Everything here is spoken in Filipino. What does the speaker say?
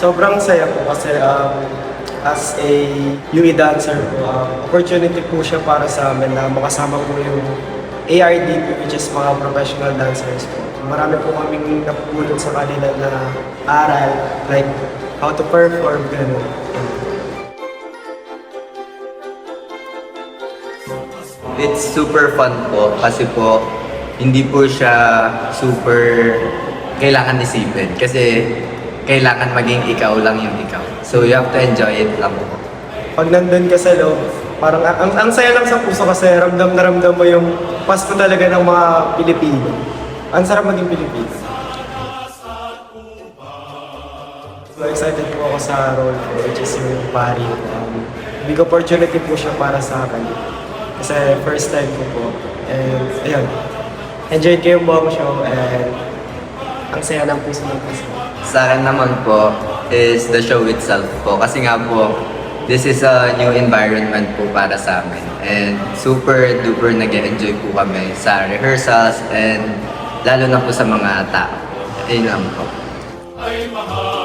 Sobrang saya po kasi as a UE dancer po, opportunity po siya para sa amin na makasama po yung ARDP, which is mga professional dancers po. Marami po kaming napupulot sa kanila na aral, like how to perform, gano'n. It's super fun po kasi po hindi po siya super kailangan isipin kasi kailangan maging ikaw lang yung ikaw. So you have to enjoy it lang po. Pag nandun ka sa loob, parang ang saya lang sa puso kasi ramdam na ramdam mo yung Pasko talaga ng mga Pilipino. Ang sarap maging Pilipino. So excited po ako sa role ko, which is yung pari. Big opportunity po siya para sa akin. Kasi first time ko po. And ayun, enjoy ko yung buong show and ang saya ng puso ng puso. Sa akin naman po is the show itself po kasi nga po this is a new environment po para sa amin and super duper nag-enjoy po kami sa rehearsals and lalo na po sa mga tao. Ayun lang po. Ay mahal.